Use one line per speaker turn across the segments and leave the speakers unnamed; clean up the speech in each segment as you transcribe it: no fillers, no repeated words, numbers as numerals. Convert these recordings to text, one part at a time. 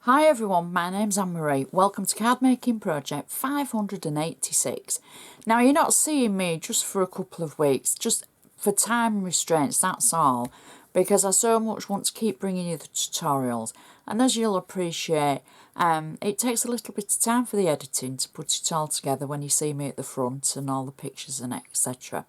Hi everyone, my name's Anne Marie. Welcome to Card Making Project 586. Now you're not seeing me just for a couple of weeks, just for time restraints, that's all, because I so much want to keep bringing you the tutorials. And as you'll appreciate, it takes a little bit of time for the editing to put it all together when you see me at the front and all the pictures and etc.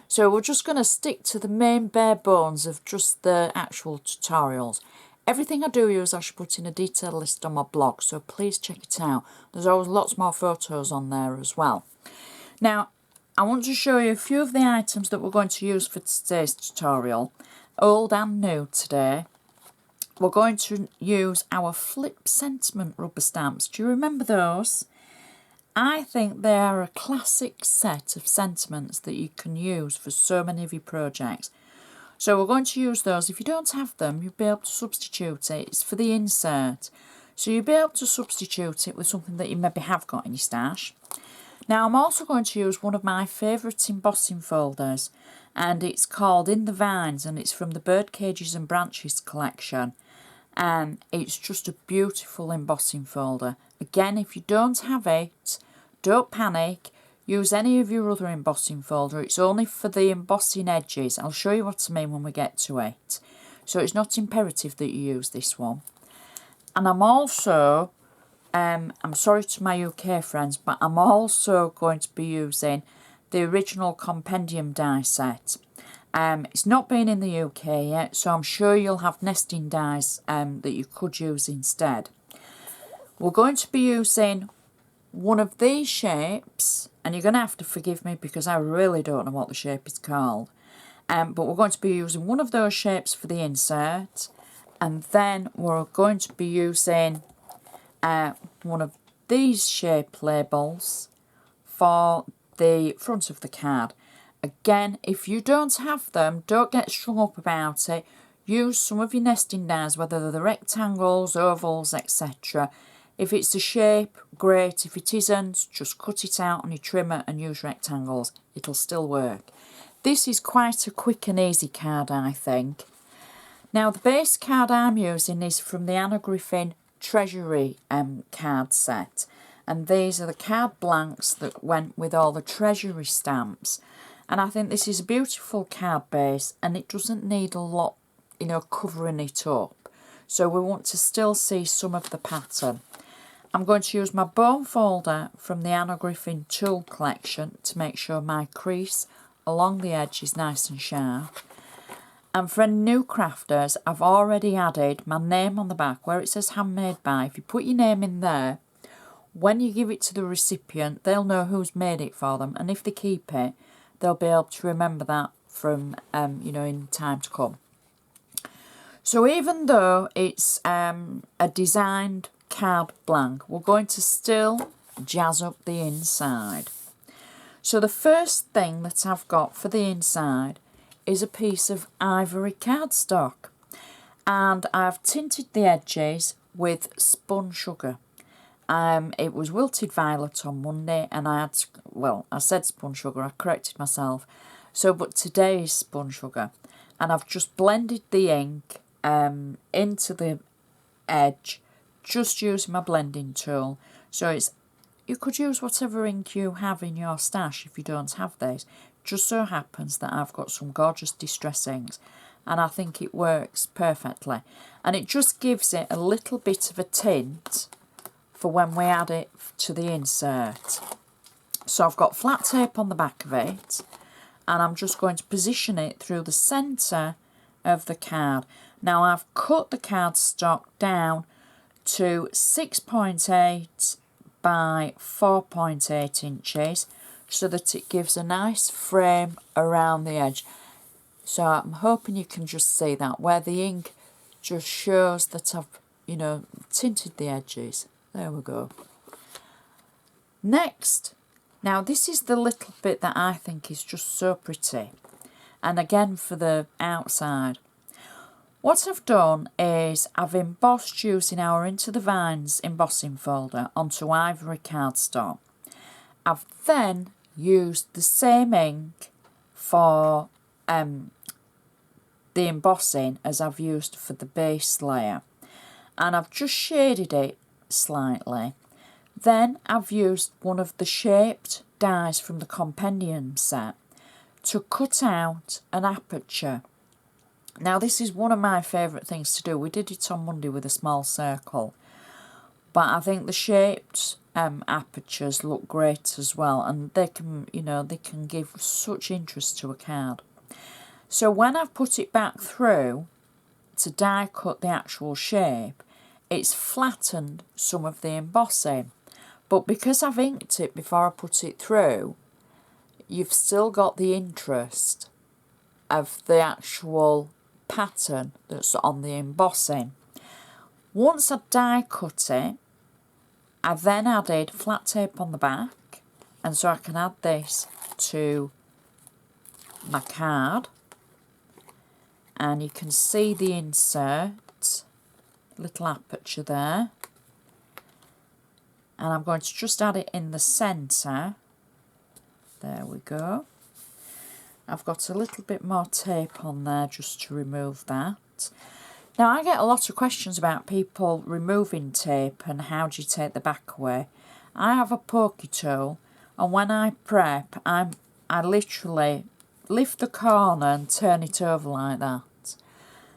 So we're just going to stick to the main bare bones of just the actual tutorials. Everything I do use I should put in a detailed list on my blog, so please check it out. There's always lots more photos on there as well. Now, I want to show you a few of the items that we're going to use for today's tutorial, old and new today. We're going to use our Flip Sentiment rubber stamps. Do you remember those? I think they are a classic set of sentiments that you can use for so many of your projects. So we're going to use those. If you don't have them, you'll be able to substitute it. It's for the insert. So you'll be able to substitute it with something that you maybe have got in your stash. Now I'm also going to use one of my favourite embossing folders, and it's called In the Vines, and it's from the Bird Cages and Branches collection. And it's just a beautiful embossing folder. Again, if you don't have it, don't panic. Use any of your other embossing folder. It's only for the embossing edges. I'll show you what I mean when we get to it. So it's not imperative that you use this one. And I'm also, I'm sorry to my UK friends, but I'm also going to be using the original compendium die set. It's not been in the UK yet, so I'm sure you'll have nesting dies that you could use instead. We're going to be using one of these shapes, and you're going to have to forgive me because I really don't know what the shape is called. But we're going to be using one of those shapes for the insert, and then we're going to be using one of these shape labels for the front of the card. Again, if you don't have them, don't get strung up about it. Use some of your nesting dies, whether they're the rectangles, ovals, etc. If it's a shape, great. If it isn't, just cut it out on your trimmer and use rectangles. It'll still work. This is quite a quick and easy card, I think. Now, the base card I'm using is from the Anna Griffin Treasury card set. And these are the card blanks that went with all the Treasury stamps. And I think this is a beautiful card base, and it doesn't need a lot, covering it up. So we want to still see some of the pattern. I'm going to use my bone folder from the Anna Griffin tool collection to make sure my crease along the edge is nice and sharp. And for any new crafters, I've already added my name on the back where it says handmade by. If you put your name in there, when you give it to the recipient, they'll know who's made it for them, and if they keep it, they'll be able to remember that from in time to come. So even though it's a designed card blank, we're going to still jazz up the inside. So the first thing that I've got for the inside is a piece of ivory cardstock, and I've tinted the edges with spun sugar. It was wilted violet on Monday, and I said spun sugar, I corrected myself. But today is spun sugar, and I've just blended the ink into the edge, just using my blending tool. So you could use whatever ink you have in your stash if you don't have this. Just so happens that I've got some gorgeous distress inks, and I think it works perfectly. And it just gives it a little bit of a tint for when we add it to the insert. So I've got flat tape on the back of it, and I'm just going to position it through the centre of the card. Now I've cut the cardstock down to 6.8 by 4.8 inches so that it gives a nice frame around the edge. So I'm hoping you can just see that, where the ink just shows that I've, tinted the edges. There we go. Next, now this is the little bit that I think is just so pretty. And again for the outside. What I've done is I've embossed using our Into the Vines embossing folder onto ivory cardstock. I've then used the same ink for the embossing as I've used for the base layer. and I've just shaded it slightly. Then I've used one of the shaped dies from the compendium set to cut out an aperture. Now this is one of my favourite things to do. We did it on Monday with a small circle, but I think the shaped apertures look great as well, and they can, you know, they can give such interest to a card. So when I've put it back through to die cut the actual shape, it's flattened some of the embossing. But because I've inked it before I put it through, you've still got the interest of the actual pattern that's on the embossing. Once I die cut it, I then added flat tape on the back, and so I can add this to my card. And you can see the insert, little aperture there. And I'm going to just add it in the centre. There we go. I've got a little bit more tape on there just to remove that. Now I get a lot of questions about people removing tape and how do you take the back away. I have a pokey tool, and when I prep, I literally lift the corner and turn it over like that.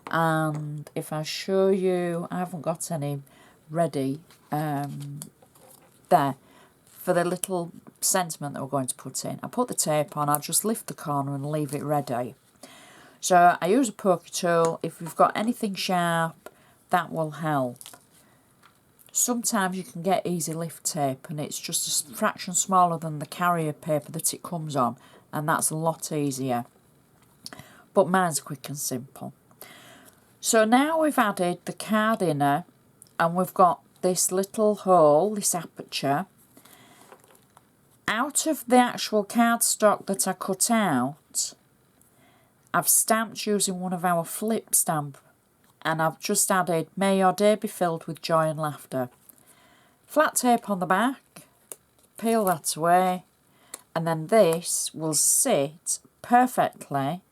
And if I show you, I haven't got any ready there for the little sentiment that we're going to put in. I put the tape on, I'll just lift the corner and leave it ready. So I use a pokey tool. If you've got anything sharp, that will help. Sometimes you can get easy lift tape and it's just a fraction smaller than the carrier paper that it comes on, and that's a lot easier. But mine's quick and simple. So now we've added the card inner and we've got this little hole, this aperture. Out of the actual cardstock that I cut out, I've stamped using one of our flip stamp, and I've just added "May your day be filled with joy and laughter." Flat tape on the back, peel that away, and then this will sit perfectly,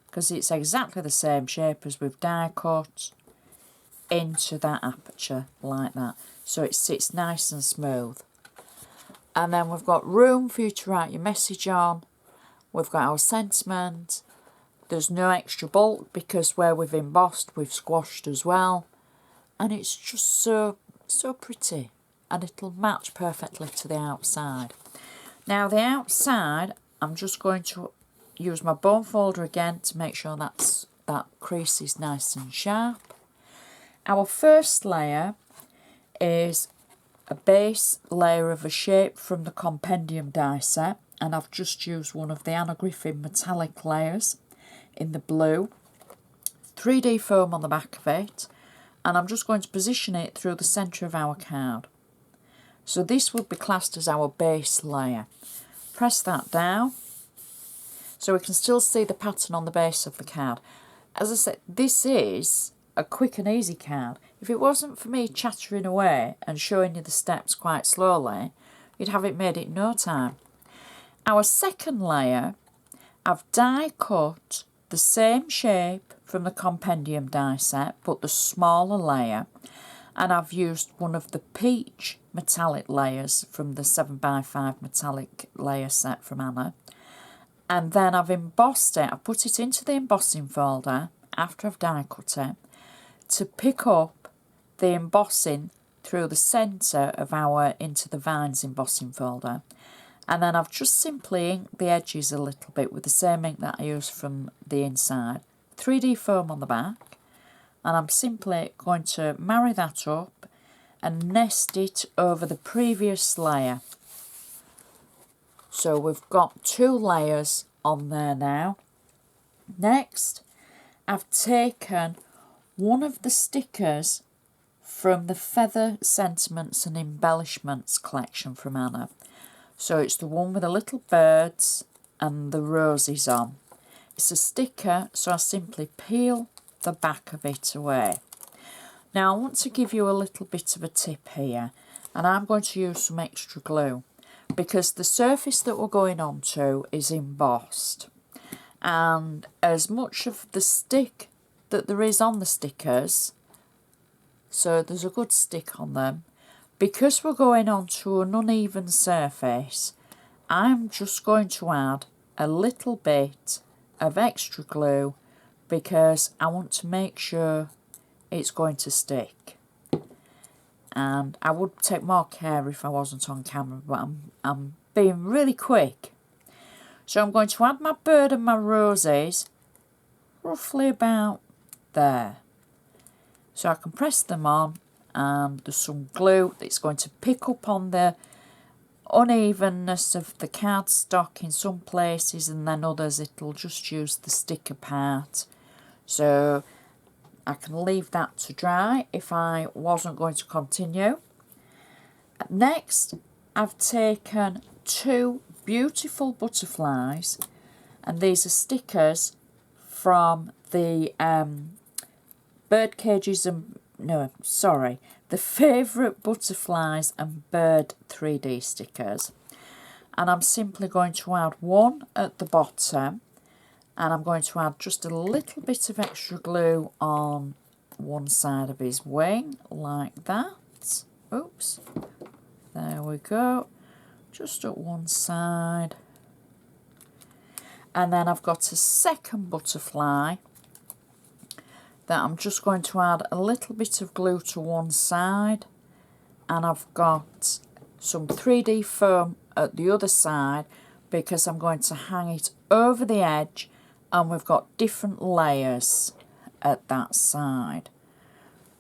because it's exactly the same shape as we've die cut, into that aperture like that. So it sits nice and smooth. And then we've got room for you to write your message on. We've got our sentiment. There's no extra bulk because where we've embossed, we've squashed as well. And it's just so pretty. And it'll match perfectly to the outside. Now the outside, I'm just going to use my bone folder again to make sure that crease is nice and sharp. Our first layer is a base layer of a shape from the compendium die set, and I've just used one of the Anna Griffin metallic layers in the blue. 3D foam on the back of it, and I'm just going to position it through the centre of our card. So this would be classed as our base layer. Press that down so we can still see the pattern on the base of the card. As I said, this is a quick and easy card. If it wasn't for me chattering away and showing you the steps quite slowly, you'd have it made in no time. Our second layer, I've die cut the same shape from the compendium die set, but the smaller layer, and I've used one of the peach metallic layers from the 7x5 metallic layer set from Anna. And then I've embossed it. I've put it into the embossing folder after I've die cut it to pick up the embossing through the centre of our Into the Vines embossing folder. And then I've just simply inked the edges a little bit with the same ink that I used from the inside. 3D foam on the back. And I'm simply going to marry that up and nest it over the previous layer. So we've got 2 layers on there now. Next, I've taken one of the stickers from the Feather Sentiments and Embellishments collection from Anna. So it's the one with the little birds and the roses on. It's a sticker, so I simply peel the back of it away. Now I want to give you a little bit of a tip here, and I'm going to use some extra glue because the surface that we're going on to is embossed, and as much of the stick that there is on the stickers so there's a good stick on them. Because we're going onto an uneven surface, I'm just going to add a little bit of extra glue because I want to make sure it's going to stick. And I would take more care if I wasn't on camera, but I'm being really quick. So I'm going to add my bird and my roses roughly about there. So I can press them on, and there's some glue that's going to pick up on the unevenness of the cardstock in some places, and then others it'll just use the sticker part. So I can leave that to dry if I wasn't going to continue. Next, I've taken 2 beautiful butterflies, and these are stickers from the bird cages and the favourite butterflies and bird 3D stickers. And I'm simply going to add one at the bottom, and I'm going to add just a little bit of extra glue on one side of his wing like that. Oops, there we go, just at one side. And then I've got a second butterfly that I'm just going to add a little bit of glue to one side, and I've got some 3D foam at the other side because I'm going to hang it over the edge, and we've got different layers at that side.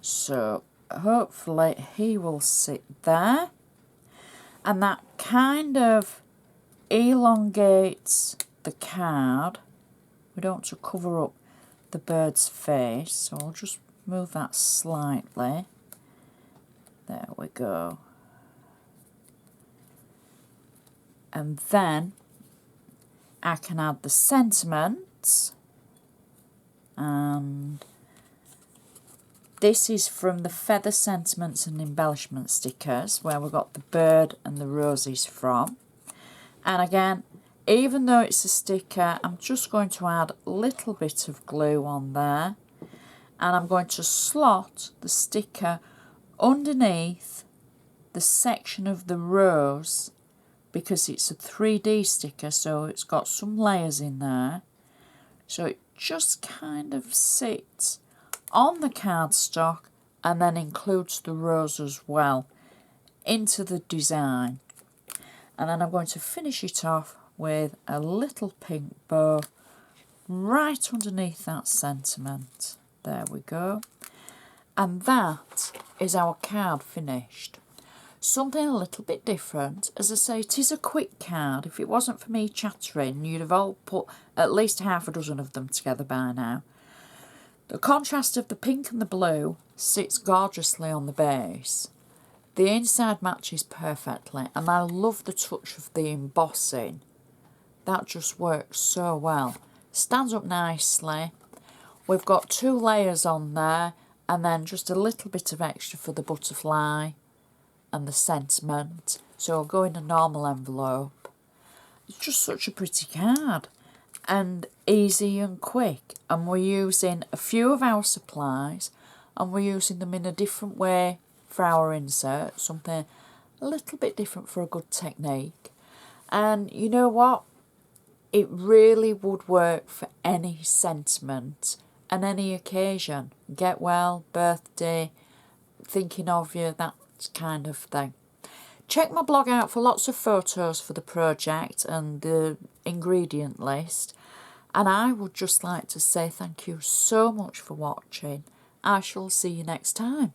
So hopefully he will sit there, and that kind of elongates the card. We don't want to cover up the bird's face, so I'll just move that slightly. There we go. And then I can add the sentiments, and this is from the Feather Sentiments and Embellishment stickers, where we got the bird and the roses from. And again, even though it's a sticker, I'm just going to add a little bit of glue on there, and I'm going to slot the sticker underneath the section of the rose because it's a 3D sticker, so it's got some layers in there. So it just kind of sits on the cardstock and then includes the rose as well into the design. And then I'm going to finish it off with a little pink bow right underneath that sentiment. There we go. And that is our card finished. Something a little bit different. As I say, it is a quick card. If it wasn't for me chattering, you'd have all put at least half a dozen of them together by now. The contrast of the pink and the blue sits gorgeously on the base. The inside matches perfectly, and I love the touch of the embossing. That just works so well. Stands up nicely. We've got 2 layers on there, and then just a little bit of extra for the butterfly and the sentiment. So I'll go in a normal envelope. It's just such a pretty card, and easy and quick. And we're using a few of our supplies, and we're using them in a different way for our insert, something a little bit different for a good technique. And you know what? It really would work for any sentiment and any occasion. Get well, birthday, thinking of you, that kind of thing. Check my blog out for lots of photos for the project and the ingredient list. And I would just like to say thank you so much for watching. I shall see you next time.